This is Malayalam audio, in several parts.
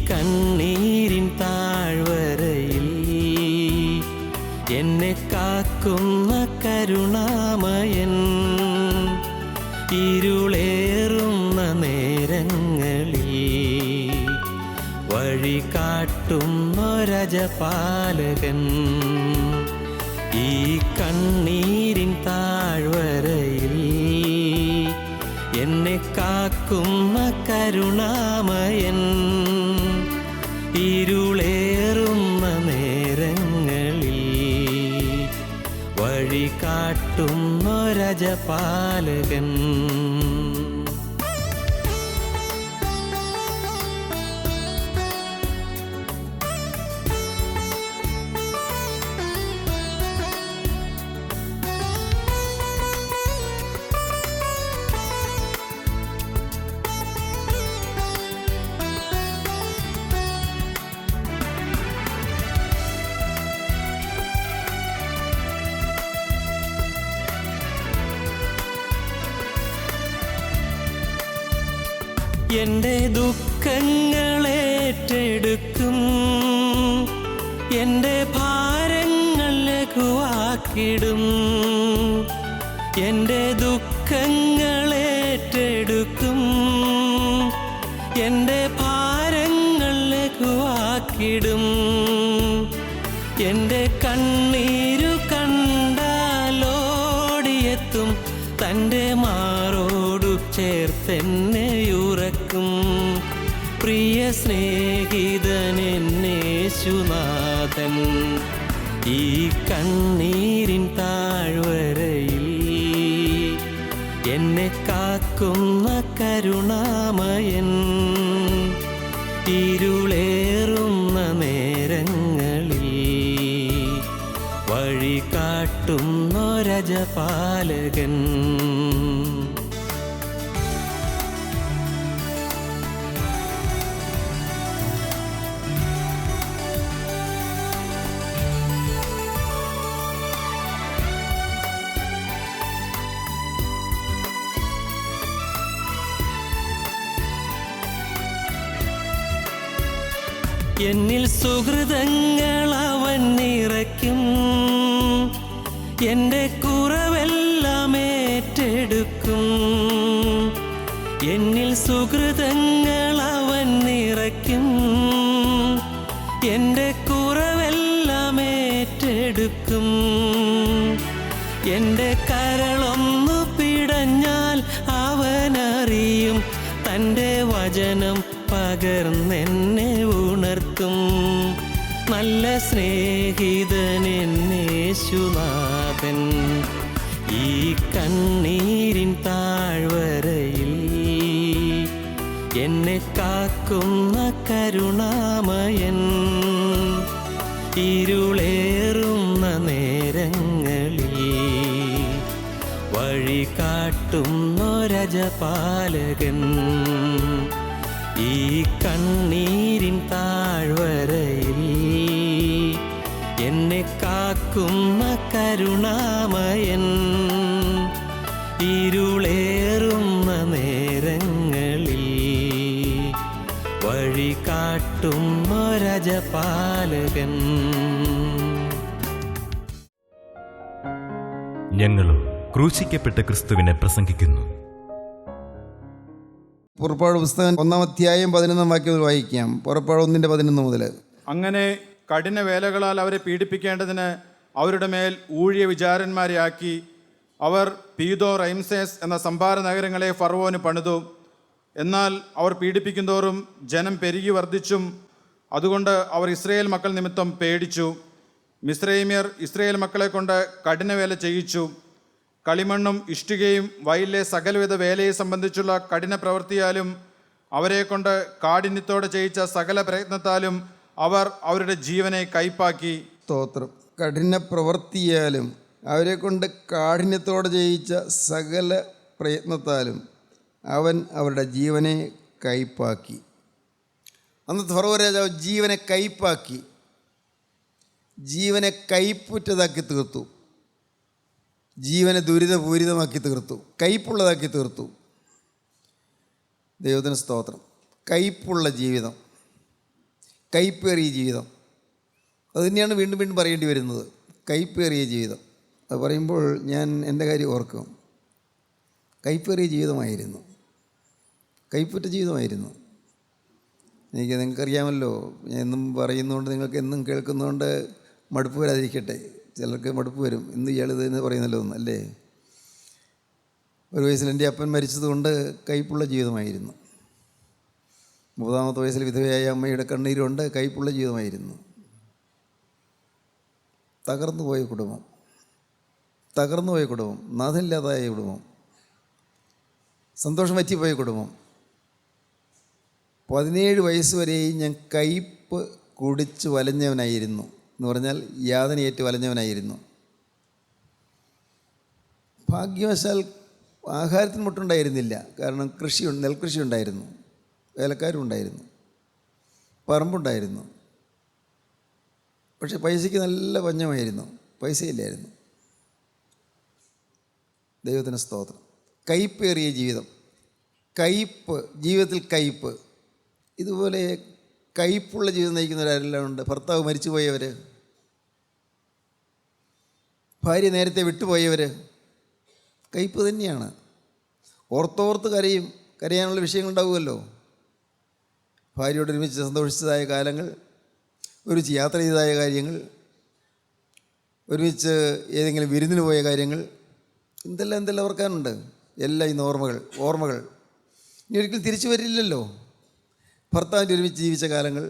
കണ്ണീരിൻ താഴ്വരയിൽ എന്നെ കാക്കുന്ന കരുണാമയൻ, ഇരുളേറുന്ന നേരങ്ങളിൽ വഴി കാട്ടുന്നൊരജപാലകൻ. ഈ കണ്ണീരിൻ താഴ്വരയിൽ എന്നെ കാക്കുന്ന കരുണാമയൻ, ഇരുളേറുന്ന നേരങ്ങളിൽ വഴി കാട്ടുന്നൊരജപാലകൻ. എൻ്റെ ദുഃഖങ്ങളേറ്റെടുക്കും, എൻ്റെ ഭാരങ്ങൾ ലഘുവാക്കിടും. എൻ്റെ ദുഃഖങ്ങളേറ്റെടുക്കും, എൻ്റെ ഭാരങ്ങൾ ലഘുവാക്കിടും. എൻ്റെ കണ്ണീരു കണ്ടാലോടിയെത്തും, തൻ്റെ മാറോടു ചേർത്തെന്നെ ഉറക്കും. പ്രിയ സ്നേഹിതനെന്നേശുനാഥൻ, ഈ കണ്ണീരിൻ താഴ്വരയിൽ എന്നെ കാക്കുന്ന കരുണാമയൻ, ഇരുളേറുന്ന നേരങ്ങളിൽ വഴി കാട്ടുന്നൊരജപാലകൻ. എന്നിൽ സുഹൃതങ്ങൾ അവൻ നിറയ്ക്കും, എൻ്റെ കുറവെല്ലാം ഏറ്റെടുക്കും. എന്നിൽ സുഹൃതങ്ങൾ അവൻ നിറയ്ക്കും, എൻ്റെ കുറവെല്ലാം ഏറ്റെടുക്കും. എൻ്റെ കരളൊന്നു പിടഞ്ഞാൽ അവനറിയും, തൻ്റെ വചനം പകർന്നെന്നെ ഉണർത്തും. നല്ല സ്നേഹിതനെന്നേശുനാഥൻ, ഈ കണ്ണീരിൻ താഴ്വരയിൽ എന്നെ കാക്കുന്ന കരുണാമയൻ, ഇരുളേറുന്ന നേരങ്ങളിൽ വഴി കാട്ടുന്നൊരജപാലകൻ. ഈ കണ്ണീരിൻ താഴ്വരയിൽ എന്നെ കാക്കുന്ന കരുണാമയൻ, ഇരുളേറുന്ന നേരങ്ങളിൽ വഴി കാട്ടുന്നൊരജപാലകൻ. ഞങ്ങളും ക്രൂശിക്കപ്പെട്ട ക്രിസ്തുവിനെ പ്രസംഗിക്കുന്നു. പുറപ്പാട് പുസ്തകം 1-ാം അധ്യായം 11-ാം വാക്യം വായിക്കാം. പുറപ്പാട് 1:11 മുതൽ. അങ്ങനെ കഠിന വേലകളാൽ അവരെ പീഡിപ്പിക്കേണ്ടതിന് അവരുടെ മേൽ ഊഴിയ വിചാരന്മാരെ ആക്കി. അവർ പീദോ, റൈംസേസ് എന്ന സംഭാര നഗരങ്ങളെ ഫറവോന് പണിതു. എന്നാൽ അവർ പീഡിപ്പിക്കുന്തോറും ജനം പെരുകി വർദ്ധിച്ചും, അതുകൊണ്ട് അവർ ഇസ്രയേൽ മക്കൾ നിമിത്തം പേടിച്ചു. മിസ്രൈമ്യർ ഇസ്രയേൽ മക്കളെ കൊണ്ട് കഠിന വേല ചെയ്യിച്ചു. കളിമണ്ണും ഇഷ്ടികയും വയലിലെ സകലവിധ വേലയെ സംബന്ധിച്ചുള്ള കഠിന പ്രവൃത്തിയാലും അവരെ കൊണ്ട് കാഠിന്യത്തോടെ ചെയ്യിച്ച സകല പ്രയത്നത്താലും അവർ അവരുടെ ജീവനെ കയ്പാക്കി. സ്തോത്രം. കഠിന പ്രവൃത്തിയാലും അവരെ കൊണ്ട് കാഠിന്യത്തോടെ ചെയ്യിച്ച സകല പ്രയത്നത്താലും അവൻ അവരുടെ ജീവനെ കയ്പാക്കി. അന്നത്തെ ഫറവോ രാജാവ് ജീവനെ കയ്പാക്കി, ജീവനെ കയ്പുറ്റതാക്കി തീർത്തു, ജീവനെ ദുരിതപൂരിതമാക്കി തീർത്തു, കയ്പുള്ളതാക്കി തീർത്തു. ദൈവത്തിന് സ്തോത്രം. കയ്പുള്ള ജീവിതം, കയ്പേറിയ ജീവിതം. അത് തന്നെയാണ് വീണ്ടും വീണ്ടും പറയേണ്ടി വരുന്നത്, കയ്പേറിയ ജീവിതം. അത് പറയുമ്പോൾ ഞാൻ എൻ്റെ കാര്യം ഓർക്കും. കയ്പേറിയ ജീവിതമായിരുന്നു, കയ്പറ്റ ജീവിതമായിരുന്നു. നിങ്ങൾക്കറിയാമല്ലോ, ഞാൻ എന്നും പറയുന്നതുകൊണ്ട്, നിങ്ങൾക്ക് എന്നും കേൾക്കുന്നതുകൊണ്ട് മടുപ്പ് വരാതിരിക്കട്ടെ. ചിലർക്ക് മടുപ്പ് വരും, ഇന്ന് ഇയാളിത് എന്ന് പറയുന്നല്ലോ ഒന്ന്, അല്ലേ? ഒരു വയസ്സിൽ എൻ്റെ അപ്പൻ മരിച്ചതുകൊണ്ട് കയ്പുള്ള ജീവിതമായിരുന്നു. 30-ാമത്തെ വയസ്സിൽ വിധവയായ അമ്മയുടെ കണ്ണീരുണ്ട്, കയ്പുള്ള ജീവിതമായിരുന്നു. തകർന്നുപോയ കുടുംബം, നാഥനില്ലാതായ കുടുംബം, സന്തോഷം പറ്റിപ്പോയ കുടുംബം. 17 വയസ്സ് വരെയും ഞാൻ കയ്പ് കുടിച്ച് വലഞ്ഞവനായിരുന്നു. എന്ന് പറഞ്ഞാൽ യാതനയേറ്റ് വലഞ്ഞവനായിരുന്നു. ഭാഗ്യവശാൽ ആഹാരത്തിന് മുട്ടുണ്ടായിരുന്നില്ല. കാരണം നെൽകൃഷി ഉണ്ടായിരുന്നു, വേലക്കാരും ഉണ്ടായിരുന്നു, പറമ്പുണ്ടായിരുന്നു. പക്ഷെ പൈസയ്ക്ക് നല്ല പഞ്ഞമായിരുന്നു, പൈസയില്ലായിരുന്നു. ദൈവത്തിന് സ്തോത്രം. കയ്പേറിയ ജീവിതം, ജീവിതത്തിൽ കയ്പ്. ഇതുപോലെ കയ്പുള്ള ജീവിതം നയിക്കുന്നവരെല്ലാം ഉണ്ട്. ഭർത്താവ് മരിച്ചുപോയവർ, ഭാര്യ നേരത്തെ വിട്ടുപോയവർ, കയ്പ് തന്നെയാണ്. ഓർത്തോർത്ത് കരയാനുള്ള വിഷയങ്ങളുണ്ടാവുമല്ലോ. ഭാര്യയോട് ഒരുമിച്ച് സന്തോഷിച്ചതായ കാലങ്ങൾ, ഒരുമിച്ച് യാത്ര ചെയ്തതായ കാര്യങ്ങൾ, ഒരുമിച്ച് ഏതെങ്കിലും വിരുന്നിന് പോയ കാര്യങ്ങൾ, എന്തെല്ലാം ഓർക്കാനുണ്ട്. എല്ലാം ഇന്ന് ഓർമ്മകൾ ഇനി ഒരിക്കലും തിരിച്ചു വരില്ലല്ലോ. ഭർത്താവിൻ്റെ ഒരുമിച്ച് ജീവിച്ച കാലങ്ങൾ,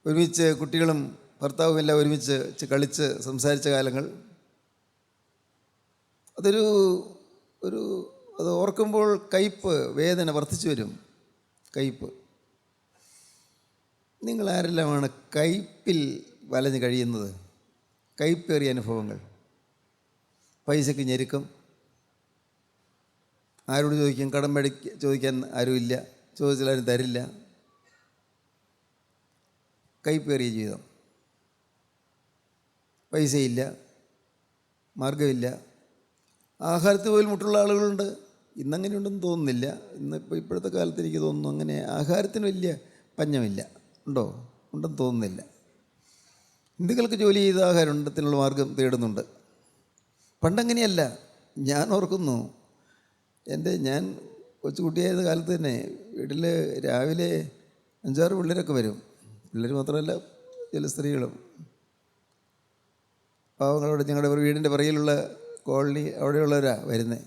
ഒരുമിച്ച് കുട്ടികളും ഭർത്താവും എല്ലാം ഒരുമിച്ച് കളിച്ച് സംസാരിച്ച കാലങ്ങൾ, അത് ഓർക്കുമ്പോൾ കയ്പ്, വേദന വർദ്ധിച്ചു വരും. കയ്പ്. നിങ്ങളാരെല്ലാമാണ് കയ്പിൽ വലഞ്ഞ് കഴിയുന്നത്? കയ്പേറിയ അനുഭവങ്ങൾ. പൈസയ്ക്ക് ഞെരുക്കം, ആരോട് ചോദിക്കും? കടം ചോദിക്കാൻ ആരുമില്ല, ചോദിച്ചാൽ ആരും തരില്ല. കയ്പേറിയ ജീവിതം. പൈസയില്ല, മാർഗമില്ല. ആഹാരത്തിൽ പോലും മുട്ടുള്ള ആളുകളുണ്ട്. ഇന്നങ്ങനെയുണ്ടെന്ന് തോന്നുന്നില്ല. ഇപ്പോഴത്തെ കാലത്ത് എനിക്ക് തോന്നുന്നു അങ്ങനെ ആഹാരത്തിന് വലിയ പഞ്ഞമില്ല. ഉണ്ടെന്ന് തോന്നുന്നില്ല. ഹിന്ദുക്കൾക്ക് ജോലി ചെയ്ത് ആഹാരത്തിനുള്ള മാർഗം തേടുന്നുണ്ട്. പണ്ടങ്ങനെയല്ല. ഞാൻ ഓർക്കുന്നു, ഞാൻ കൊച്ചുകുട്ടിയായിരുന്ന കാലത്ത് തന്നെ വീട്ടിൽ രാവിലെ 5-6 പിള്ളേരൊക്കെ വരും. പിള്ളേർ മാത്രമല്ല, ചില സ്ത്രീകളും. പാവങ്ങളോട് ഞങ്ങളുടെ വീടിൻ്റെ പുറകിലുള്ള കോളനി അവിടെയുള്ളവരാണ് വരുന്നത്.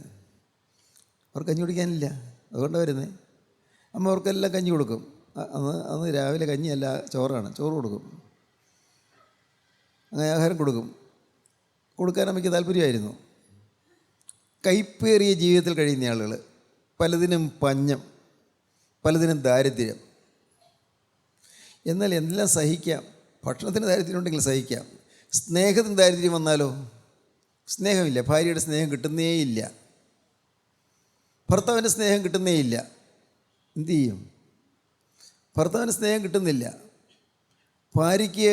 അവർക്ക് കഞ്ഞി കുടിക്കാനില്ല, അതുകൊണ്ടാണ് വരുന്നത്. അമ്മ അവർക്കെല്ലാം കഞ്ഞി കൊടുക്കും. അന്ന് രാവിലെ കഞ്ഞിയല്ല, ചോറാണ്. ചോറ് കൊടുക്കും, അങ്ങനെ ആഹാരം കൊടുക്കാൻ അമ്മയ്ക്ക് താല്പര്യമായിരുന്നു. കയ്പേറിയ ജീവിതത്തിൽ കഴിയുന്ന ആളുകൾ. പലതിനും പഞ്ഞം, പലതിനും ദാരിദ്ര്യം. എന്നാൽ എല്ലാം സഹിക്കാം. ഭക്ഷണത്തിന് ദാരിദ്ര്യം ഉണ്ടെങ്കിൽ സഹിക്കാം. സ്നേഹത്തിന് ദാരിദ്ര്യം വന്നാലോ? സ്നേഹമില്ല. ഭാര്യയുടെ സ്നേഹം കിട്ടുന്നേയില്ല, ഭർത്താവിൻ്റെ സ്നേഹം കിട്ടുന്നേയില്ല. എന്തു ചെയ്യും? ഭർത്താവിന് സ്നേഹം കിട്ടുന്നില്ല. ഭാര്യയ്ക്ക്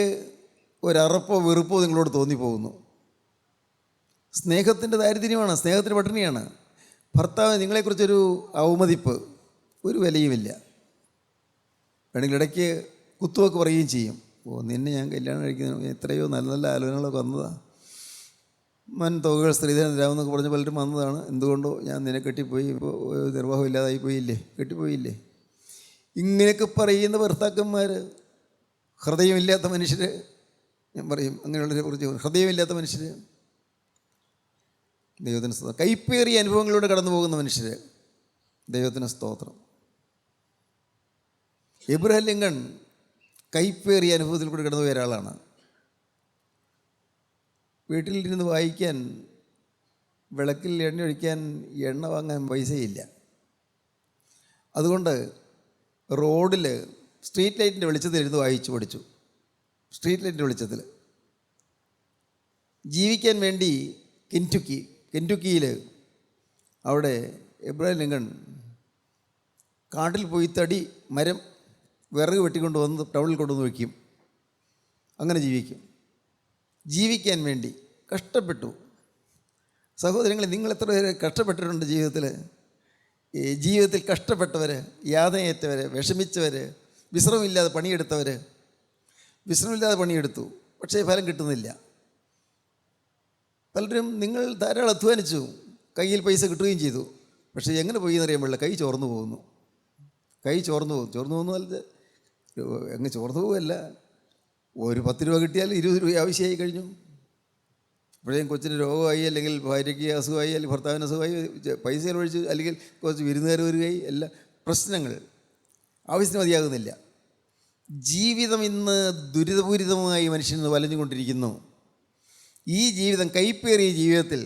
ഒരറപ്പോ വെറുപ്പോ നിങ്ങളോട് തോന്നിപ്പോകുന്നു. സ്നേഹത്തിൻ്റെ ദാരിദ്ര്യമാണ്, സ്നേഹത്തിൻ്റെ പട്ടിണിയാണ്. ഭർത്താവ് നിങ്ങളെക്കുറിച്ചൊരു അവമതിപ്പ്, ഒരു വിലയുമില്ല. വേണമെങ്കിൽ ഇടയ്ക്ക് കുത്തുവൊക്കെ പറയുകയും ചെയ്യും. നിന്നെ ഞാൻ കല്യാണം കഴിക്കുന്ന എത്രയോ നല്ല നല്ല ആലോചനകളൊക്കെ വന്നതാണ്, തുകകൾ സ്ത്രീധനം തരാമെന്നൊക്കെ പറഞ്ഞ് പലരും വന്നതാണ്. എന്തുകൊണ്ടോ ഞാൻ നിന്നെ കെട്ടിപ്പോയി, ഇപ്പോൾ നിർവാഹം ഇല്ലാതായി പോയില്ലേ, കെട്ടിപ്പോയില്ലേ. ഇങ്ങനെയൊക്കെ പറയുന്ന ഭർത്താക്കന്മാർ, ഹൃദയമില്ലാത്ത മനുഷ്യർ. ഞാൻ പറയും അങ്ങനെയുള്ളവരെ കുറിച്ച്, ഹൃദയമില്ലാത്ത മനുഷ്യർ. ദൈവത്തിന് സ്തോത്രം. കയ്പേറിയ അനുഭവങ്ങളിലൂടെ കടന്നു പോകുന്ന മനുഷ്യർ. ദൈവത്തിന് സ്തോത്രം. എബ്രഹാം ലിങ്കൺ കയ്പേറിയ അനുഭവത്തിൽ കൂടി കടന്നു പോയ ഒരാളാണ്. വീട്ടിലിരുന്ന് വായിക്കാൻ, വിളക്കിൽ എണ്ണ ഒഴിക്കാൻ എണ്ണ വാങ്ങാൻ പൈസയില്ല. അതുകൊണ്ട് റോഡിൽ സ്ട്രീറ്റ് ലൈറ്റിൻ്റെ വെളിച്ചത്തിൽ ഇരുന്ന് വായിച്ചു പഠിച്ചു. സ്ട്രീറ്റ് ലൈറ്റിൻ്റെ വെളിച്ചത്തിൽ ജീവിക്കാൻ വേണ്ടി കെൻറ്റുക്കിയിൽ അവിടെ എബ്രഹാം ലിങ്കൺ കാട്ടിൽ പോയി മരം വിറക് വെട്ടിക്കൊണ്ട് വന്ന് ടൗണിൽ കൊണ്ടുവന്ന് വയ്ക്കും. അങ്ങനെ ജീവിക്കാൻ വേണ്ടി കഷ്ടപ്പെട്ടു. സഹോദരങ്ങളെ, നിങ്ങൾ എത്ര പേര് കഷ്ടപ്പെട്ടിട്ടുണ്ട് ജീവിതത്തിൽ? ജീവിതത്തിൽ കഷ്ടപ്പെട്ടവർ, യാതനയേറ്റവർ, വിഷമിച്ചവർ, വിശ്രമമില്ലാതെ പണിയെടുത്തവർ വിശ്രമമില്ലാതെ പണിയെടുത്തു, പക്ഷേ ഫലം കിട്ടുന്നില്ല. പലരും നിങ്ങൾ ധാരാളം അധ്വാനിച്ചു, കയ്യിൽ പൈസ കിട്ടുകയും ചെയ്തു, പക്ഷേ എങ്ങനെ പോയി എന്നറിയാൻ കൈ ചോർന്നു പോകുന്നു. കൈ ചോർന്നു പോകുന്നു എങ്ങ് ചോർന്നു പോവുകയല്ല, ഒരു 10 രൂപ കിട്ടിയാൽ 20 രൂപ ആവശ്യമായി കഴിഞ്ഞു. ഇപ്പോഴേക്കും കൊച്ചിന് രോഗമായി, അല്ലെങ്കിൽ ഭാര്യയ്ക്ക് അസുഖമായി, അല്ലെങ്കിൽ ഭർത്താവിന് അസുഖമായി, പൈസ ചെലവഴിച്ചു, അല്ലെങ്കിൽ കുറച്ച് വിരുന്നുകാർ വരികയായി, എല്ലാ പ്രശ്നങ്ങൾ ആവശ്യത്തിന് മതിയാകുന്നില്ല. ജീവിതം ഇന്ന് ദുരിതപൂരിതമായി മനുഷ്യന് വലഞ്ഞുകൊണ്ടിരിക്കുന്നു. ഈ ജീവിതം, കൈപ്പേറിയ ജീവിതത്തിൽ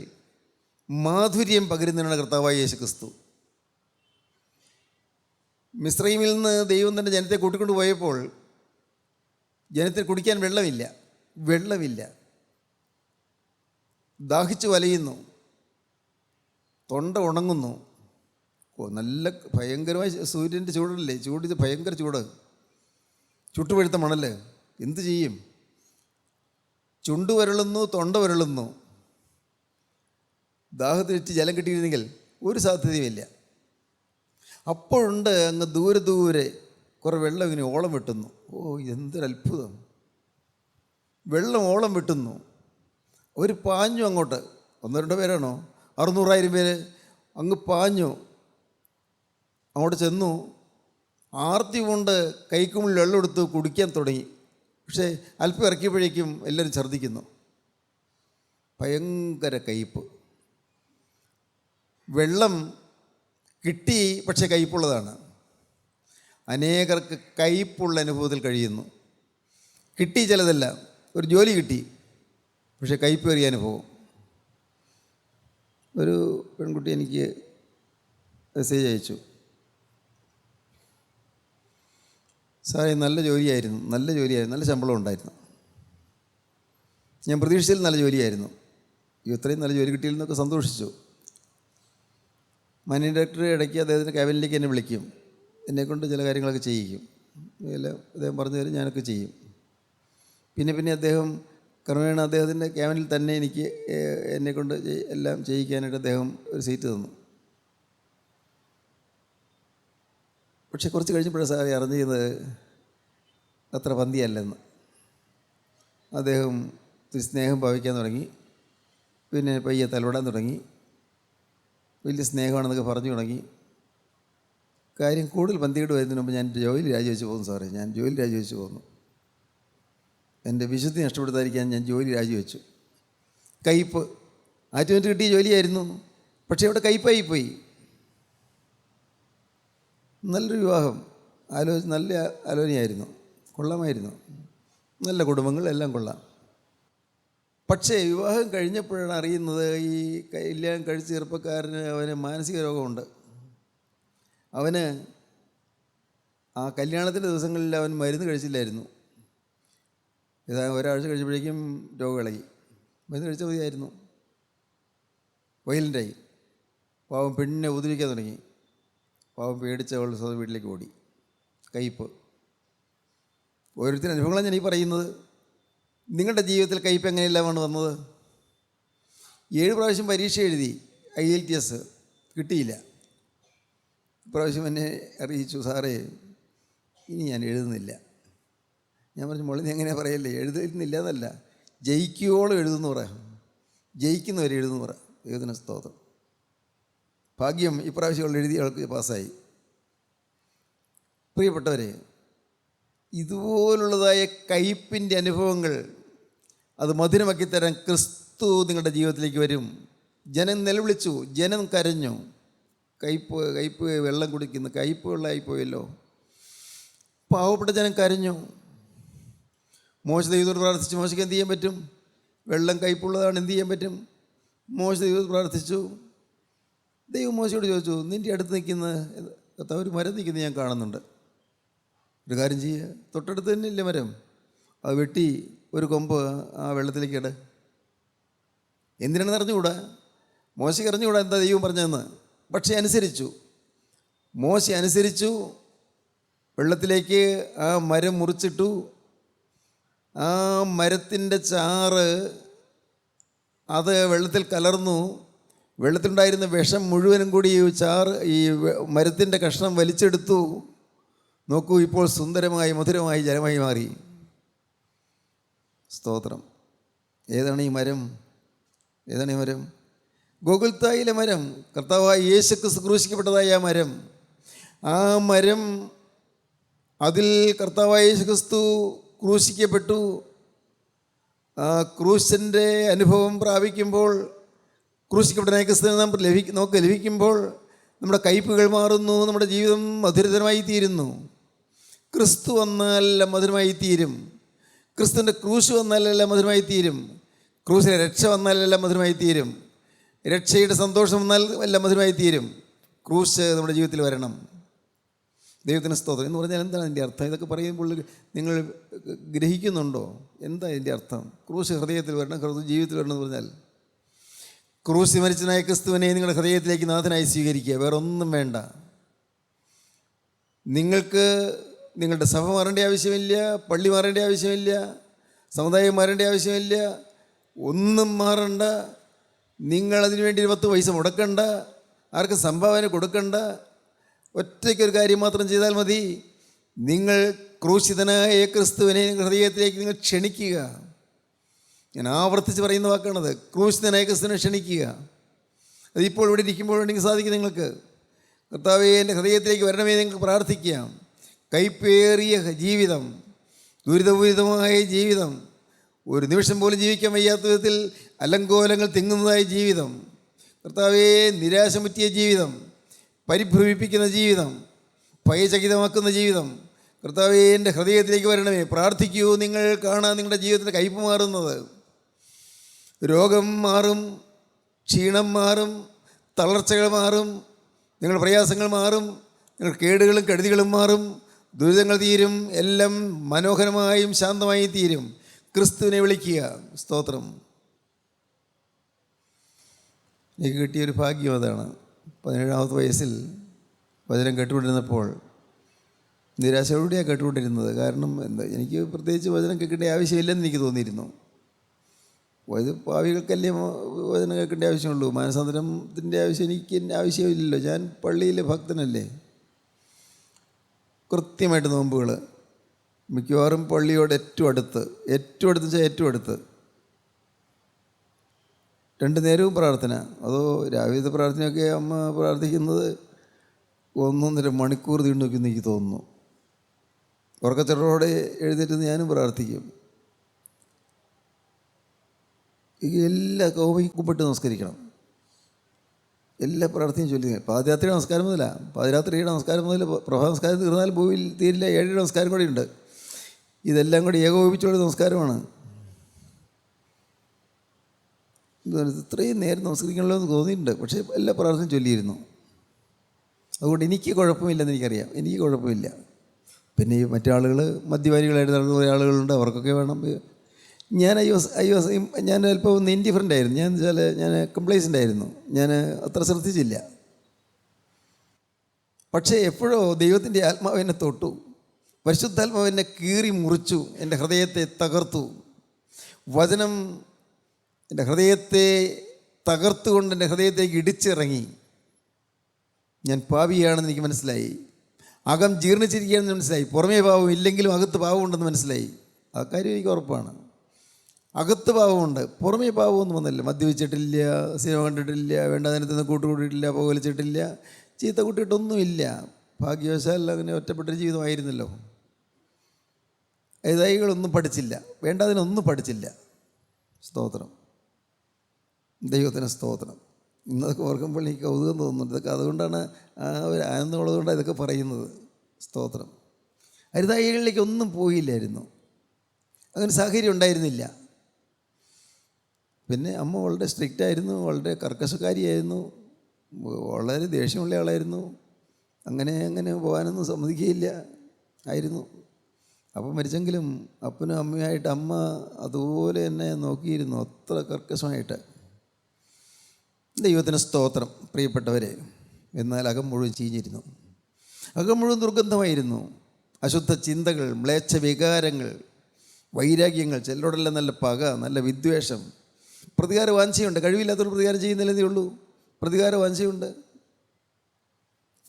മാധുര്യം പകരുന്നതിനാണ് കർത്താവായ യേശുക്രിസ്തു. മിസ്രൈമിൽ നിന്ന് ദൈവം തന്നെ ജനത്തെ കൂട്ടിക്കൊണ്ട് പോയപ്പോൾ ജനത്തിന് കുടിക്കാൻ വെള്ളമില്ല, ദാഹിച്ചു വലയുന്നു, തൊണ്ട ഉണങ്ങുന്നു. നല്ല ഭയങ്കരമായ സൂര്യൻ്റെ ചൂടല്ലേ, ഇത് ഭയങ്കര ചൂട്, ചുട്ടുപഴുത്ത മണല്, എന്തു ചെയ്യും? ചുണ്ടു വരളുന്നു, തൊണ്ട വരളുന്നു. ദാഹത്തിനിട്ട് ജലം കിട്ടിയിരുന്നെങ്കിൽ ഒരു സാധ്യതയുമില്ല. അപ്പോഴുണ്ട് അങ്ങ് ദൂരെ കുറേ വെള്ളം ഇങ്ങനെ ഓളം വെട്ടുന്നു. എന്തൊരത്ഭുതം! വെള്ളം ഓളം വെട്ടുന്നു. അവർ പാഞ്ഞു അങ്ങോട്ട്, 1-2 പേരാണോ, 600,000 പേര് അങ്ങ് പാഞ്ഞു അങ്ങോട്ട് ചെന്നു. ആർത്തി കൊണ്ട് കൈക്കുമ്പിൾ വെള്ളം എടുത്ത് കുടിക്കാൻ തുടങ്ങി. പക്ഷേ അല്പം ഇറക്കിയപ്പോഴേക്കും എല്ലാവരും ഛർദ്ദിക്കുന്നു. ഭയങ്കര കയ്പ്പ്. വെള്ളം കിട്ടി, പക്ഷേ കയ്പുള്ളതാണ്. അനേകർക്ക് കയ്പുള്ള അനുഭവത്തിൽ കഴിയുന്നു. കിട്ടി ചിലതല്ല, ഒരു ജോലി കിട്ടി, പക്ഷേ കയ്പേറിയ അനുഭവം. ഒരു പെൺകുട്ടി എനിക്ക് മെസ്സേജ് അയച്ചു, സാറേ നല്ല ജോലിയായിരുന്നു, നല്ല ശമ്പളം ഉണ്ടായിരുന്നു, ഞാൻ പ്രതീക്ഷിച്ചതിൽ നല്ല ജോലിയായിരുന്നു, ഇത്രയും നല്ല ജോലി കിട്ടിയില്ലെന്നൊക്കെ സന്തോഷിച്ചു. മാനേജിംഗ് ഡയറക്ടർ ഇടയ്ക്ക് അദ്ദേഹത്തിൻ്റെ ക്യാബിനിലേക്ക് എന്നെ വിളിക്കും, എന്നെക്കൊണ്ട് ചില കാര്യങ്ങളൊക്കെ ചെയ്യിക്കും. അദ്ദേഹം പറഞ്ഞു തരും, ഞാനൊക്കെ ചെയ്യും. പിന്നെ അദ്ദേഹം ക്രമേണ അദ്ദേഹത്തിൻ്റെ ക്യാബിനിൽ തന്നെ എനിക്ക് എന്നെക്കൊണ്ട് എല്ലാം ചെയ്യിക്കാനായിട്ട് അദ്ദേഹം ഒരു സീറ്റ് തന്നു. പക്ഷെ കുറച്ച് കഴിഞ്ഞപ്പോഴാണ് സാറേ അറിഞ്ഞത് അത്ര പന്തിയല്ലെന്ന്. അദ്ദേഹം സ്നേഹം ഭാവിക്കാൻ തുടങ്ങി, പിന്നെ പയ്യെ തലോടാൻ തുടങ്ങി, വലിയ സ്നേഹമാണെന്നൊക്കെ പറഞ്ഞു തുടങ്ങി. കാര്യം കൂടുതൽ പന്തികേട് വരുന്നതിന് മുമ്പ് ഞാൻ ജോലി രാജിവെച്ച് പോകുന്നു സാറേ, ഞാൻ ജോലി രാജിവെച്ച് പോകുന്നു. എൻ്റെ വിശുദ്ധി നഷ്ടപ്പെടുത്താതിരിക്കാൻ ഞാൻ ജോലി രാജിവെച്ചു. കയ്പ്, ആറ്റുമായിട്ട് കിട്ടിയ ജോലിയായിരുന്നു, പക്ഷേ ഇവിടെ കയ്പായിപ്പോയി. നല്ലൊരു വിവാഹം, നല്ല ആലോചനയായിരുന്നു, കൊള്ളാമായിരുന്നു, നല്ല കുടുംബങ്ങൾ, എല്ലാം കൊള്ളാം. പക്ഷേ വിവാഹം കഴിഞ്ഞപ്പോഴാണ് അറിയുന്നത്, ഈ കല്യാണം കഴിച്ച ചെറുപ്പക്കാരന് അവന് മാനസിക രോഗമുണ്ട്. അവന് ആ കല്യാണത്തിൻ്റെ ദിവസങ്ങളിൽ അവൻ മരുന്ന് കഴിച്ചില്ലായിരുന്നു. ഒരാഴ്ച കഴിച്ചപ്പോഴേക്കും രോഗം ഇളകി. മരുന്ന് കഴിച്ചാൽ മതിയായിരുന്നു. വയലൻ്റായി. പാവം പെണ്ണിനെ ഉപദ്രവിക്കാൻ തുടങ്ങി. പാവം പേടിച്ച് അവൾ സ്വന്തം വീട്ടിലേക്ക് ഓടി. കയ്പ്. ഓരോരുത്തരും അനുഭവങ്ങളാണ് ഞാൻ ഈ പറയുന്നത്. നിങ്ങളുടെ ജീവിതത്തിൽ കയ്പ് എങ്ങനെയെല്ലാമാണ് വന്നത്? 7 പ്രാവശ്യം പരീക്ഷ എഴുതി, IELTS കിട്ടിയില്ല. ഇപ്രാവശ്യം എന്നെ അറിയിച്ചു, സാറേ ഇനി ഞാൻ എഴുതുന്നില്ല. ഞാൻ പറഞ്ഞു, മോളെ നീ എങ്ങനെയാണ് പറയല്ലേ, എഴുതുന്നില്ല എന്നല്ല, ജയിക്കുവോളം എഴുതുന്നു പറ, ജയിക്കുന്നവരെ എഴുതുന്നു പറ. ദൈവത്തിന് സ്തോത്രം. ഭാഗ്യം ഇപ്രാവശ്യം അവൾ എഴുതി, അവൾക്ക് പാസ്സായി. പ്രിയപ്പെട്ടവരെ, ഇതുപോലുള്ളതായ കയ്പിൻ്റെ അനുഭവങ്ങൾ അത് മധുരമാക്കി തരാൻ ക്രിസ്തു നിങ്ങളുടെ ജീവിതത്തിലേക്ക് വരും. ജനം നിലവിളിച്ചു, ജനം കരഞ്ഞു. കയ്പ് വെള്ളം കുടിക്കുന്നു, കയ്പ് വെള്ളമായിപ്പോയല്ലോ. പാവപ്പെട്ട ജനം കരഞ്ഞു. മോശ ദൈവത്തോട് പ്രാർത്ഥിച്ചു. മോശയ്ക്ക് എന്ത് ചെയ്യാൻ പറ്റും? വെള്ളം കയ്പുള്ളതാണ്, എന്ത് ചെയ്യാൻ പറ്റും? മോശ ദൈവത്തോട് പ്രാർത്ഥിച്ചു. ദൈവം മോശയോട് ചോദിച്ചു, നിൻ്റെ അടുത്ത് നിൽക്കുന്ന ഒരു മരം നിൽക്കുന്നത് ഞാൻ കാണുന്നുണ്ട്, ഒരു കാര്യം ചെയ്യുക, തൊട്ടടുത്ത് തന്നെ ഇല്ലേ മരം, അത് വെട്ടി ഒരു കൊമ്പ് ആ വെള്ളത്തിലേക്ക് ഇട. എന്തിനാണെന്ന് അറിഞ്ഞുകൂടാ, മോശയ്ക്ക് അറിഞ്ഞുകൂടാ എന്താ ദൈവം പറഞ്ഞതെന്ന്. പക്ഷേ അനുസരിച്ചു. മോശ അനുസരിച്ചു. വെള്ളത്തിലേക്ക് ആ മരം മുറിച്ചിട്ടു. ആ മരത്തിൻ്റെ ചാറ് അത് വെള്ളത്തിൽ കലർന്നു. വെള്ളത്തിലുണ്ടായിരുന്ന വിഷം മുഴുവനും കൂടി ഈ മരത്തിൻ്റെ കഷ്ണം വലിച്ചെടുത്തു. നോക്കൂ, ഇപ്പോൾ സുന്ദരമായി മധുരമായി ജലമായി മാറി. സ്തോത്രം. ഏതാണ് ഈ മരം? ഏതാണ് ഈ മരം? ഗോകുൽത്തായിലെ മരം, കർത്താവായ യേശു ക്രിസ്തു ക്രൂശിക്കപ്പെട്ടതായ ആ മരം. ആ മരം, അതിൽ കർത്താവായ യേശു ക്രിസ്തു ക്രൂശിക്കപ്പെട്ടു. ആ ക്രൂശിൻ്റെ അനുഭവം പ്രാപിക്കുമ്പോൾ, ക്രൂശിക്കപ്പെട്ട ക്രിസ്തുവിനെ നമുക്ക് ലഭിക്കുമ്പോൾ നമ്മുടെ കയ്പുകൾ മാറുന്നു, നമ്മുടെ ജീവിതം മധുരതരമായി തീരുന്നു. ക്രിസ്തു വന്നാൽ എല്ലാം മധുരമായി തീരും. ക്രിസ്തുവിൻ്റെ ക്രൂശ് വന്നാലെല്ലാം മധുരമായി തീരും. ക്രൂശിലെ രക്ഷ വന്നാലെല്ലാം മധുരമായി തീരും. രക്ഷയുടെ സന്തോഷം വന്നാൽ എല്ലാം മധുരമായി തീരും. ക്രൂശ് നമ്മുടെ ജീവിതത്തിൽ വരണം. ദൈവത്തിന് സ്തോത്രം. എന്ന് പറഞ്ഞാൽ എന്താണ് അതിൻ്റെ അർത്ഥം? ഇതൊക്കെ പറയുമ്പോൾ നിങ്ങൾ ഗ്രഹിക്കുന്നുണ്ടോ? എന്താ ഇതിൻ്റെ അർത്ഥം? ക്രൂശ് ഹൃദയത്തിൽ വരണം, ജീവിതത്തിൽ വരണം എന്ന് പറഞ്ഞാൽ ക്രൂശ് മരിച്ചനായ ക്രിസ്തുവിനെ നിങ്ങളുടെ ഹൃദയത്തിലേക്ക് നാഥനായി സ്വീകരിക്കുക. വേറെ ഒന്നും വേണ്ട. നിങ്ങൾക്ക് നിങ്ങളുടെ സഭ മാറേണ്ട ആവശ്യമില്ല, പള്ളി മാറേണ്ട ആവശ്യമില്ല, സമുദായം മാറേണ്ട ആവശ്യമില്ല, ഒന്നും മാറണ്ട. നിങ്ങളതിനു വേണ്ടി 10 പൈസ മുടക്കണ്ട, ആർക്കും സംഭാവന കൊടുക്കണ്ട. ഒറ്റയ്ക്കൊരു കാര്യം മാത്രം ചെയ്താൽ മതി. നിങ്ങൾ ക്രൂശിതനായ ക്രിസ്തുവിനെ ഹൃദയത്തിലേക്ക് നിങ്ങൾ ക്ഷണിക്കുക. ഞാൻ ആവർത്തിച്ച് പറയുന്ന വാക്കാണത്. ക്രൂശിതനായ ക്രിസ്തുവിനെ ക്ഷണിക്കുക. അതിപ്പോൾ ഇവിടെ ഇരിക്കുമ്പോൾ വേണമെങ്കിൽ സാധിക്കും നിങ്ങൾക്ക്. കർത്താവേ, എൻ്റെ ഹൃദയത്തിലേക്ക് വരണമേ നിങ്ങൾക്ക് പ്രാർത്ഥിക്കാം. കൈപ്പേറിയ ജീവിതം, ദുരിതപൂരിതമായ ജീവിതം, ഒരു നിമിഷം പോലും ജീവിക്കാൻ വയ്യാത്ത വിധത്തിൽ അലങ്കോലങ്ങൾ തിങ്ങുന്നതായ ജീവിതം, കർത്താവേ, നിരാശ മുറ്റിയ ജീവിതം, പരിഭ്രമിപ്പിക്കുന്ന ജീവിതം, ഭയചകിതമാക്കുന്ന ജീവിതം, കർത്താവേ, എൻ്റെ ഹൃദയത്തിലേക്ക് വരണമേ. പ്രാർത്ഥിക്കൂ. നിങ്ങൾ കാണാൻ നിങ്ങളുടെ ജീവിതത്തിൻ്റെ കയ്പ് മാറുന്നത്. രോഗം മാറും, ക്ഷീണം മാറും, തളർച്ചകൾ മാറും, നിങ്ങളുടെ പ്രയാസങ്ങൾ മാറും, നിങ്ങളുടെ കേടുകളും കെടുതികളും മാറും, ദുരിതങ്ങൾ തീരും, എല്ലാം മനോഹരമായും ശാന്തമായും തീരും. ക്രിസ്തുവിനെ വിളിക്കുക. സ്തോത്രം. എനിക്ക് കിട്ടിയൊരു ഭാഗ്യം അതാണ്. 17-ാമത്തെ വയസ്സിൽ വചനം കേട്ടുകൊണ്ടിരുന്നപ്പോൾ നിരാശയോടെയാണ് കേട്ടുകൊണ്ടിരുന്നത്. കാരണം എന്താ, എനിക്ക് പ്രത്യേകിച്ച് വചനം കേൾക്കേണ്ട ആവശ്യമില്ലെന്ന് എനിക്ക് തോന്നിയിരുന്നു. ഭാവികൾക്കല്ലേ വചനം കേൾക്കേണ്ട ആവശ്യമുള്ളൂ. മാനസാന്തരത്തിൻ്റെ ആവശ്യം എനിക്ക് ആവശ്യമില്ലല്ലോ. ഞാൻ പള്ളിയിലെ ഭക്തനല്ലേ. കൃത്യമായിട്ട് നോമ്പുകൾ, മിക്കവാറും പള്ളിയോട് ഏറ്റവും അടുത്ത് വെച്ചാൽ ഏറ്റവും അടുത്ത്. 2 നേരവും പ്രാർത്ഥന. അതോ രാവിലത്തെ പ്രാർത്ഥനയൊക്കെ അമ്മ പ്രാർത്ഥിക്കുന്നത് 1.5 മണിക്കൂർ നീണ്ടു നോക്കിയെന്ന് എനിക്ക് തോന്നുന്നു. ഉറക്കച്ചടറോടെ എഴുന്നേറ്റ് ഞാനും പ്രാർത്ഥിക്കും. എല്ലാ കൗമിക്കുമ്പിട്ട് നമസ്കരിക്കണം. എല്ലാ പ്രാർത്ഥനയും ചൊല്ലി. പാതിരാത്രിയുടെ നമസ്കാരം മുതലാണ്. പാതിരാത്രിയുടെ നമസ്കാരം മുതൽ പ്രഭാത നമസ്കാരം തീർന്നാൽ തീരില്ല. 7 നമസ്കാരം കൂടി ഉണ്ട്. ഇതെല്ലാം കൂടി ഏകോപിപ്പിച്ചുള്ള നമസ്കാരമാണ്. ഇത്രയും നേരം നമസ്കരിക്കണമല്ലോ എന്ന് തോന്നിയിട്ടുണ്ട്. പക്ഷേ എല്ലാ പ്രാർത്ഥനയും ചൊല്ലിയിരുന്നു. അതുകൊണ്ട് എനിക്ക് കുഴപ്പമില്ലെന്ന് എനിക്കറിയാം. എനിക്ക് കുഴപ്പമില്ല. പിന്നെ ഈ മറ്റാളുകൾ മദ്യപാനികളായിട്ട് നടക്കുന്ന കുറേ ആളുകളുണ്ട്. അവർക്കൊക്കെ വേണം. ഞാൻ അല്പം ഒന്ന് ഇൻഡിഫറൻ്റ് ആയിരുന്നു. ഞാൻ കംപ്ലേസൻ്റ് ആയിരുന്നു. ഞാൻ അത്ര ശ്രദ്ധിച്ചില്ല. പക്ഷേ എപ്പോഴോ ദൈവത്തിൻ്റെ ആത്മാവ് എന്നെ തൊട്ടു. പരിശുദ്ധാത്മാവ് എന്നെ കീറി മുറിച്ചു. എൻ്റെ ഹൃദയത്തെ തകർത്തു. വചനം എൻ്റെ ഹൃദയത്തെ തകർത്തുകൊണ്ട് എൻ്റെ ഹൃദയത്തേക്ക് ഇടിച്ചിറങ്ങി. ഞാൻ പാപിയാണെന്ന് എനിക്ക് മനസ്സിലായി. അകം ജീർണിച്ചിരിക്കുകയാണെന്ന് മനസ്സിലായി. പുറമേ പാവം ഇല്ലെങ്കിലും അകത്ത് പാവമുണ്ടെന്ന് മനസ്സിലായി. ആ കാര്യം എനിക്ക് ഉറപ്പാണ്. അകത്ത് പാവമുണ്ട്, പുറമേ പാവമൊന്നും വന്നില്ല. മദ്യപിച്ചിട്ടില്ല, സിനിമ കണ്ടിട്ടില്ല, വേണ്ടാതിനത്തിന് കൂട്ടുകൂട്ടിയിട്ടില്ല, പുകവലിച്ചിട്ടില്ല, ചീത്ത കൂട്ടിയിട്ടൊന്നുമില്ല. ഭാഗ്യവശാൽ അങ്ങനെ ഒറ്റപ്പെട്ടൊരു ജീവിതമായിരുന്നല്ലോ. എഴുതായികളൊന്നും പഠിച്ചില്ല, വേണ്ടാതിനൊന്നും പഠിച്ചില്ല. സ്തോത്രം. ദൈവത്തിന് സ്തോത്രം. ഇന്നതൊക്കെ ഓർക്കുമ്പോൾ എനിക്ക് കൗതുകം തോന്നുന്നുണ്ട്. ഇതൊക്കെ അതുകൊണ്ടാണ് ആ ഒരു ആനന്ദമുള്ളതുകൊണ്ടാണ് ഇതൊക്കെ പറയുന്നത്. സ്തോത്രം. അരുതായികളിലേക്ക് ഒന്നും പോയില്ലായിരുന്നു. അങ്ങനെ സാഹചര്യം ഉണ്ടായിരുന്നില്ല. പിന്നെ അമ്മ വളരെ സ്ട്രിക്റ്റായിരുന്നു, വളരെ കർക്കശക്കാരിയായിരുന്നു, വളരെ ദേഷ്യമുള്ള ആളായിരുന്നു. അങ്ങനെ പോകാനൊന്നും സമ്മതിക്കുകയില്ല ആയിരുന്നു. അപ്പം മരിച്ചെങ്കിലും അപ്പനും അമ്മയായിട്ട് അമ്മ അതുപോലെ എന്നെ നോക്കിയിരുന്നു, അത്ര കർക്കശമായിട്ട്. ദൈവത്തിന് സ്തോത്രം. പ്രിയപ്പെട്ടവരെ, എന്നാൽ അകം മുഴുവൻ ചീഞ്ഞിരുന്നു. അകം മുഴുവൻ ദുർഗന്ധമായിരുന്നു. അശുദ്ധ ചിന്തകൾ, മ്ലേച്ഛ വികാരങ്ങൾ, വൈരാഗ്യങ്ങൾ, ചിലരോടെല്ലാം നല്ല പക, നല്ല വിദ്വേഷം, പ്രതികാര വാഞ്ചയുണ്ട്. കഴിവില്ലാത്തൊരു പ്രതികാരം ചെയ്യുന്നില്ലെന്നേ ഉള്ളൂ. പ്രതികാര വാഞ്ചയുണ്ട്.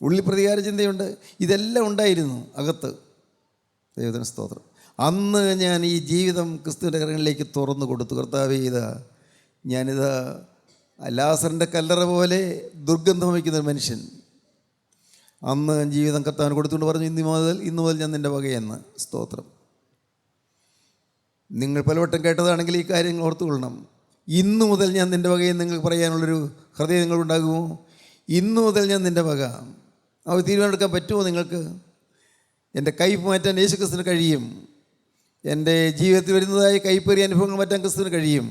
ഉള്ളിൽ പ്രതികാര ചിന്തയുണ്ട്. ഇതെല്ലാം ഉണ്ടായിരുന്നു അകത്ത്. ദൈവത്തിന് സ്തോത്രം. അന്ന് ഞാൻ ഈ ജീവിതം ക്രിസ്തുവിൻ്റെ കരങ്ങളിലേക്ക് തുറന്നു കൊടുത്തു. കർത്താവേ, ഞാനിതാ ലാസറിൻ്റെ കല്ലറ പോലെ ദുർഗന്ധം വയ്ക്കുന്നൊരു മനുഷ്യൻ. അന്ന് ജീവിതം കർത്താവിന് കൊടുത്തുകൊണ്ട് പറഞ്ഞു, ഇന്ന് മുതൽ ഞാൻ നിൻ്റെ വകയെന്ന്. സ്തോത്രം. നിങ്ങൾ പലവട്ടം കേട്ടതാണെങ്കിൽ ഈ കാര്യങ്ങൾ ഓർത്തുകൊള്ളണം. ഇന്നു മുതൽ ഞാൻ നിൻ്റെ വകയെന്ന് നിങ്ങൾക്ക് പറയാനുള്ളൊരു ഹൃദയം നിങ്ങളുണ്ടാകുമോ? ഇന്നു മുതൽ ഞാൻ നിൻ്റെ വക. അത് തീരുമാനമെടുക്കാൻ പറ്റുമോ നിങ്ങൾക്ക്? എൻ്റെ കയ്പ് മാറ്റാൻ യേശു ക്രിസ്തുവിന് കഴിയും. എൻ്റെ ജീവിതത്തിൽ വരുന്നതായ കയ്പേറിയ അനുഭവങ്ങൾ മാറ്റാൻ ക്രിസ്തുവിന് കഴിയും.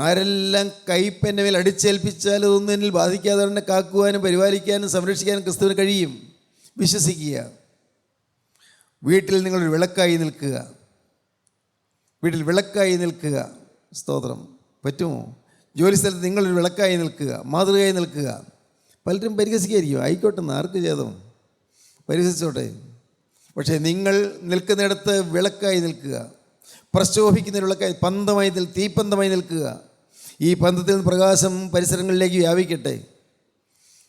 ആരെല്ലാം കയ്പ് എൻ്റെ മേൽ അടിച്ചേൽപ്പിച്ചാൽ അതൊന്നും എന്നിൽ ബാധിക്കാതെ തന്നെ കാക്കുവാനും പരിപാലിക്കാനും സംരക്ഷിക്കാനും ക്രിസ്തുവിന് കഴിയും. വിശ്വസിക്കുക. വീട്ടിൽ നിങ്ങളൊരു വിളക്കായി നിൽക്കുക. വീട്ടിൽ വിളക്കായി നിൽക്കുക. സ്തോത്രം. പറ്റുമോ? ജോലിസ്ഥലത്ത് നിങ്ങളൊരു വിളക്കായി നിൽക്കുക, മാതൃകയായി നിൽക്കുക. പലരും പരിഹസിക്കായിരിക്കും. ആയിക്കോട്ടെ, ആർക്ക് ചെയ്തോ, പരിഹസിച്ചോട്ടെ. പക്ഷേ നിങ്ങൾ നിൽക്കുന്നിടത്ത് വിളക്കായി നിൽക്കുക. പ്രശോഭിക്കുന്ന വിളക്കായി, പന്തമായി തീപ്പന്തമായി നിൽക്കുക. ഈ പന്തത്തിൽ നിന്ന് പ്രകാശം പരിസരങ്ങളിലേക്ക് വ്യാപിക്കട്ടെ.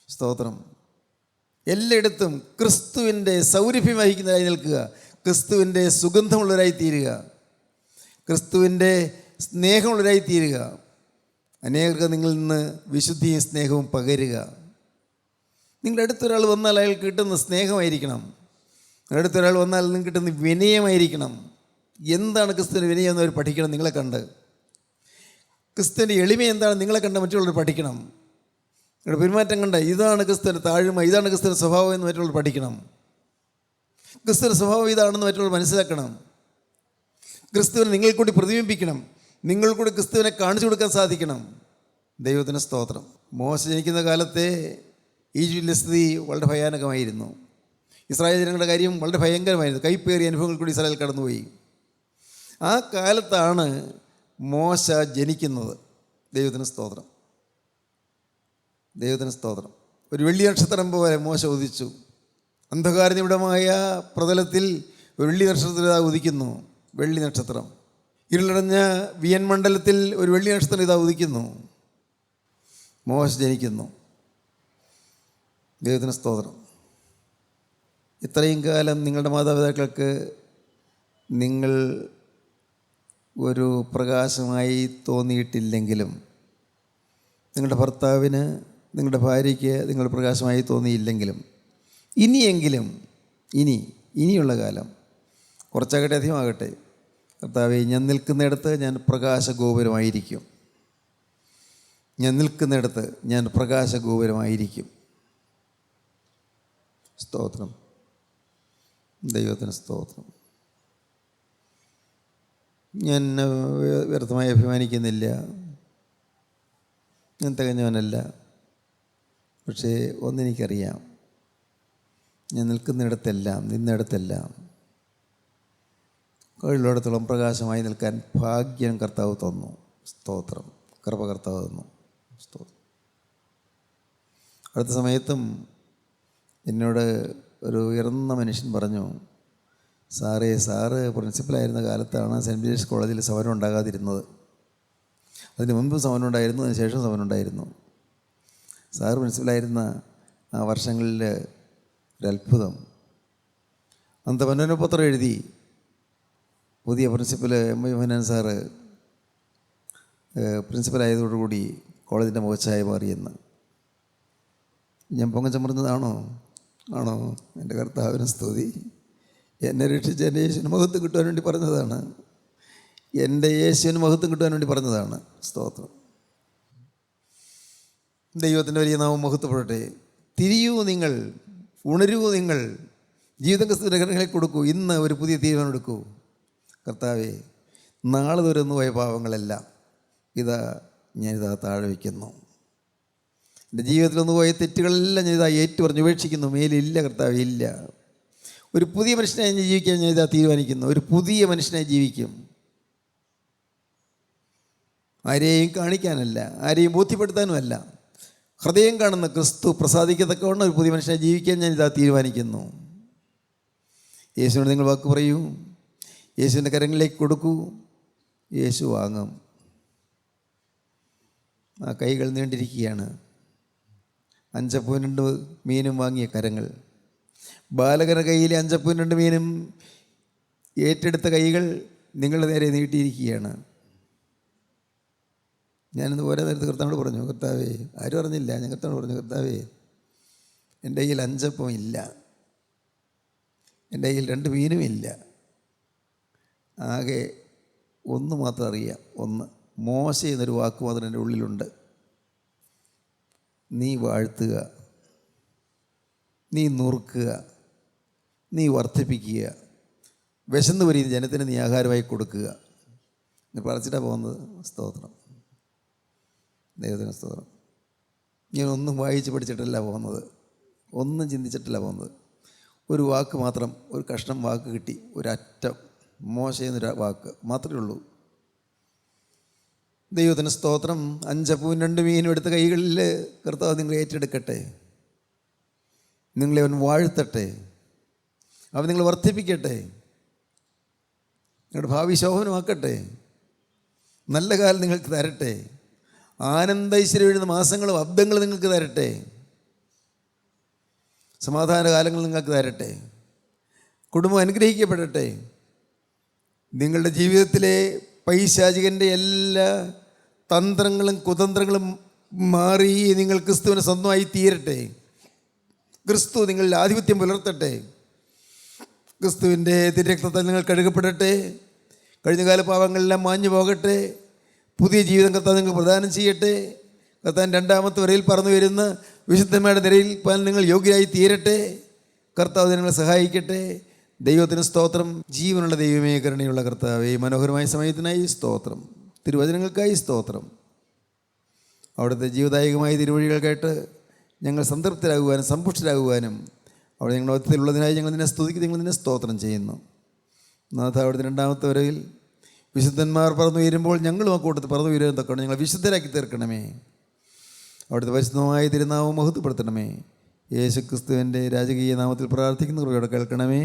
സ്തോത്രം. എല്ലായിടത്തും ക്രിസ്തുവിൻ്റെ സൗരഭ്യം വഹിക്കുന്നവരായി നിൽക്കുക. ക്രിസ്തുവിൻ്റെ സുഗന്ധമുള്ളവരായി തീരുക. ക്രിസ്തുവിൻ്റെ സ്നേഹമുള്ളവരായി തീരുക. അനേകർക്ക് നിങ്ങളിൽ നിന്ന് വിശുദ്ധിയും സ്നേഹവും പകരുക. നിങ്ങളുടെ അടുത്തൊരാൾ വന്നാൽ അയാൾ കിട്ടുന്ന സ്നേഹമായിരിക്കണം. നിങ്ങളുടെ അടുത്തൊരാൾ വന്നാൽ നിങ്ങൾക്ക് കിട്ടുന്ന വിനയമായിരിക്കണം. എന്താണ് ക്രിസ്തുവിൻ്റെ വിനയം എന്നവർ പഠിക്കണം. നിങ്ങളെ കണ്ട് ക്രിസ്തുവിൻ്റെ എളിമ എന്താണ് നിങ്ങളെ കണ്ട് മറ്റുള്ളവർ പഠിക്കണം. നിങ്ങളുടെ പെരുമാറ്റം കണ്ട ഇതാണ് ക്രിസ്തുവിൻ്റെ താഴ്മ, ഇതാണ് ക്രിസ്തുവിൻ്റെ സ്വഭാവം എന്ന് മറ്റുള്ളവർ പഠിക്കണം. ക്രിസ്തുവിൻ്റെ സ്വഭാവം ഇതാണെന്ന് മറ്റുള്ളവർ മനസ്സിലാക്കണം. ക്രിസ്തുവിനെ നിങ്ങൾ കൂടി പ്രതിബിംബിക്കണം. നിങ്ങൾ കൂടി ക്രിസ്തുവിനെ കാണിച്ചു കൊടുക്കാൻ സാധിക്കണം. ദൈവത്തിന് സ്തോത്രം. മോശ ജനിക്കുന്ന കാലത്തെ ഈജിപ്തിലെ സ്ഥിതി വളരെ ഭയാനകമായിരുന്നു. ഇസ്രായേൽ ജനങ്ങളുടെ കാര്യം വളരെ ഭയങ്കരമായിരുന്നു. കൈപ്പേറിയ അനുഭവങ്ങൾ കൂടി ഇസ്രായേൽ കടന്നുപോയി. ആ കാലത്താണ് മോശ ജനിക്കുന്നത്. ദൈവത്തിന് സ്തോത്രം. ദൈവത്തിന് സ്തോത്രം. ഒരു വെള്ളി നക്ഷത്രം പോലെ മോശ ഉദിച്ചു. അന്ധകാരനിബിഡമായ പ്രതലത്തിൽ ഒരു വെള്ളി നക്ഷത്രം ഉദിക്കുന്നു. വെള്ളി നക്ഷത്രം. ഇരുളടഞ്ഞ വിയൻ മണ്ഡലത്തിൽ ഒരു വെള്ളി നക്ഷത്രം ഉദിക്കുന്നു. മോശ ജനിക്കുന്നു. ദൈവത്തിന് സ്തോത്രം. ഇത്രയും കാലം നിങ്ങളുടെ മാതാപിതാക്കൾക്ക് നിങ്ങൾ ഒരു പ്രകാശമായി തോന്നിയിട്ടില്ലെങ്കിലും, നിങ്ങളുടെ ഭർത്താവിന്, നിങ്ങളുടെ ഭാര്യയ്ക്ക് നിങ്ങൾ പ്രകാശമായി തോന്നിയില്ലെങ്കിലും, ഇനിയെങ്കിലും ഇനിയുള്ള കാലം കുറച്ചാകട്ടെ അധികമാകട്ടെ, കർത്താവേ, ഞാൻ നിൽക്കുന്നിടത്ത് ഞാൻ പ്രകാശഗോപുരമായിരിക്കും. ഞാൻ നിൽക്കുന്നിടത്ത് ഞാൻ പ്രകാശഗോപുരമായിരിക്കും. സ്തോത്രം. ദൈവത്തിന് സ്തോത്രം. ഞാൻ വ്യർത്ഥമായി അഭിമാനിക്കുന്നില്ല. ഞാൻ തികഞ്ഞവനല്ല. പക്ഷേ ഒന്നെനിക്കറിയാം, ഞാൻ നിന്നിടത്തെല്ലാം കഴിയുള്ളിടത്തോളം പ്രകാശമായി നിൽക്കാൻ ഭാഗ്യം കർത്താവ് തന്നു. സ്തോത്രം. കൃപ കർത്താവ് തന്നു. സ്തോത്രം. അടുത്ത സമയത്തും എന്നോട് ഒരു ഉയർന്ന മനുഷ്യൻ പറഞ്ഞു, സാറ് പ്രിൻസിപ്പലായിരുന്ന കാലത്താണ് സെൻറ്റ് പീറ്റേഴ്സ് കോളേജിൽ സമരം ഉണ്ടാകാതിരുന്നത്. അതിന് മുൻപ് സമരം ഉണ്ടായിരുന്നു, അതിന് ശേഷം സമരം ഉണ്ടായിരുന്നു. സാറ് പ്രിൻസിപ്പലായിരുന്ന ആ വർഷങ്ങളിൽ ഒരത്ഭുതം. അന്നത്തെ മനോരമപത്രം എഴുതി, പുതിയ പ്രിൻസിപ്പൽ എം.വി. മോഹനൻ സാറ് പ്രിൻസിപ്പലായതോടുകൂടി കോളേജിൻ്റെ മുഖച്ഛായ മാറിയെന്ന്. ഞാൻ പൊങ്ങച്ചമർന്നതാണോ? ആണോ? എൻ്റെ കർത്താവിന് സ്തുതി. എന്നെ രക്ഷിച്ച എൻ്റെ യേശുവിന് മഹത്വം കിട്ടുവാൻ വേണ്ടി പറഞ്ഞതാണ്. എൻ്റെ യേശുവിന് മഹത്വം കിട്ടുവാൻ വേണ്ടി പറഞ്ഞതാണ്. സ്തോത്രം. ദൈവത്തിൻ്റെ വലിയ നാമം മഹത്വപ്പെടട്ടെ. തിരിയൂ നിങ്ങൾ, ഉണരൂ നിങ്ങൾ, ജീവിതം ക്രിസ്തുവിൻ്റെ കരങ്ങളിൽ കൊടുക്കൂ. ഇന്ന് ഒരു പുതിയ തീരുമാനം എടുക്കൂ. കർത്താവേ, നാളെ തുറന്നു പോയ പാവങ്ങളെല്ലാം ഞാനിതാ താഴെ വയ്ക്കുന്നു. എൻ്റെ ജീവിതത്തിലൊന്നു പോയ തെറ്റുകളെല്ലാം ഞാനിതാ ഏറ്റുപറഞ്ഞ് ഉപേക്ഷിക്കുന്നു. മേലില്ല കർത്താവേ, ഇല്ല. ഒരു പുതിയ മനുഷ്യനായി ഞാൻ ജീവിക്കാൻ ഞാനിതാ തീരുമാനിക്കുന്നു. ഒരു പുതിയ മനുഷ്യനായി ജീവിക്കും. ആരെയും കാണിക്കാനല്ല, ആരെയും ബോധ്യപ്പെടുത്താനുമല്ല, ഹൃദയം കാണുന്ന ക്രിസ്തു പ്രസാദിക്കത്തക്കവണ്ണം ഒരു പുതിയ മനുഷ്യനായി ജീവിക്കാൻ ഞാനിതാ തീരുമാനിക്കുന്നു. യേശുവിനോട് നിങ്ങൾ വാക്ക് പറയൂ. യേശുവിൻ്റെ കരങ്ങളിലേക്ക് കൊടുക്കൂ. യേശു വാങ്ങും. ആ കൈകൾ നീണ്ടിരിക്കുകയാണ്. 5 2 മീനും വാങ്ങിയ കരങ്ങൾ, ബാലകരുടെ കയ്യിലെ 5 2 മീനും ഏറ്റെടുത്ത കൈകൾ നിങ്ങളുടെ നേരെ നീട്ടിയിരിക്കുകയാണ്. ഞാനിന്ന് ഓരോ നേരത്ത് കർത്താവോട് പറഞ്ഞു, കർത്താവേ, ആരും അറിഞ്ഞില്ല, ഞാൻ കർത്താവോട് പറഞ്ഞു, കർത്താവേ, എൻ്റെ കയ്യിൽ 5 ഇല്ല, എൻ്റെ കയ്യിൽ 2 മീനും ഇല്ല, ആകെ ഒന്ന് മാത്രം അറിയാം, ഒന്ന് മോശ എന്നൊരു വാക്ക് മാത്രം എൻ്റെ ഉള്ളിലുണ്ട്. നീ വാഴ്ത്തുക, നീ നുറുക്കുക, നീ വർദ്ധിപ്പിക്കുക, വിശന്ന് വരിയുന്ന ജനത്തിന് നീ ആഹാരമായി കൊടുക്കുക എന്ന് പറഞ്ഞിട്ടാണ് പോകുന്നത്. സ്തോത്രം, ദൈവത്തിന് സ്തോത്രം. ഞാനൊന്നും വായിച്ച് പഠിച്ചിട്ടല്ല പോകുന്നത്, ഒന്നും ചിന്തിച്ചിട്ടല്ല പോകുന്നത്. ഒരു വാക്ക് മാത്രം, ഒരു കഷ്ണം വാക്ക് കിട്ടി, ഒരറ്റം മോശ എന്നൊരു വാക്ക് മാത്രമേ ഉള്ളൂ. ദൈവത്തിന് സ്തോത്രം. 5 2 മീനും എടുത്ത കൈകളിൽ കർത്താവ് നിങ്ങളെ ഏറ്റെടുക്കട്ടെ, നിങ്ങളെ അവൻ വാഴ്ത്തട്ടെ, അവൻ നിങ്ങളെ വർദ്ധിപ്പിക്കട്ടെ, നിങ്ങളുടെ ഭാവി ശോഭനമാക്കട്ടെ, നല്ല കാലം നിങ്ങൾക്ക് തരട്ടെ, ആനന്ദ ഐശ്വര്യം എഴുതുന്ന മാസങ്ങളും അബ്ദങ്ങൾ നിങ്ങൾക്ക് തരട്ടെ, സമാധാന കാലങ്ങൾ നിങ്ങൾക്ക് തരട്ടെ, കുടുംബം അനുഗ്രഹിക്കപ്പെടട്ടെ, നിങ്ങളുടെ ജീവിതത്തിലെ പൈശാചികൻ്റെ എല്ലാ തന്ത്രങ്ങളും കുതന്ത്രങ്ങളും മാറി നിങ്ങൾ ക്രിസ്തുവിന് സ്വന്തമായി തീരട്ടെ, ക്രിസ്തു നിങ്ങളിൽ ആധിപത്യം പുലർത്തട്ടെ, ക്രിസ്തുവിൻ്റെ തിരക്തത്താൽ നിങ്ങൾ കഴുകപ്പെടട്ടെ, കഴിഞ്ഞകാല പാപങ്ങളെല്ലാം മാഞ്ഞു പോകട്ടെ, പുതിയ ജീവിതം കർത്താവ് നിങ്ങൾ പ്രദാനം ചെയ്യട്ടെ, കർത്താൻ 2ാമത്തെ വരയിൽ പറന്നു വരുന്ന വിശുദ്ധന്മാരുടെ നിരയിൽ നിങ്ങൾ യോഗ്യരായി തീരട്ടെ, കർത്താവ് നിങ്ങളെ സഹായിക്കട്ടെ. ദൈവത്തിന് സ്തോത്രം. ജീവനുള്ള ദൈവമേ, കരുണയുള്ള കർത്താവേ, മനോഹരമായ സമയത്തിനായി സ്തോത്രം, തിരുവചനങ്ങൾക്കായി സ്തോത്രം. അവിടുത്തെ ജീവദായകമായ തിരുവഴികൾ കേട്ട് ഞങ്ങൾ സംതൃപ്തരാകുവാനും സമ്പുഷ്ടരാകുവാനും അവിടെ ഞങ്ങളുടെ ഒത്തിലുള്ളതിനായി ഞങ്ങൾ നിന്നെ സ്തുതിക്കുന്നു, ഞങ്ങൾ നിന്നെ സ്തോത്രം ചെയ്യുന്നു. നാഥ, അവിടുത്തെ 2ാമത്തെ വരവിൽ വിശുദ്ധന്മാർ പറന്നു ഉയരുമ്പോൾ ഞങ്ങളും ആ കൂട്ടത്തിൽ പറന്നു ഉയരാൻ തക്കണം ഞങ്ങൾ വിശുദ്ധരാക്കി തീർക്കണമേ. അവിടുത്തെ പരിശുദ്ധമായ തിരുനാമം മഹത്വപ്പെടുത്തണമേ. യേശു ക്രിസ്തുവിൻ്റെ രാജകീയ നാമത്തിൽ പ്രാർത്ഥിക്കുന്ന കൃപയോടെ കേൾക്കണമേ.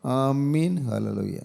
ആമീൻ. ഹല്ലേലൂയ.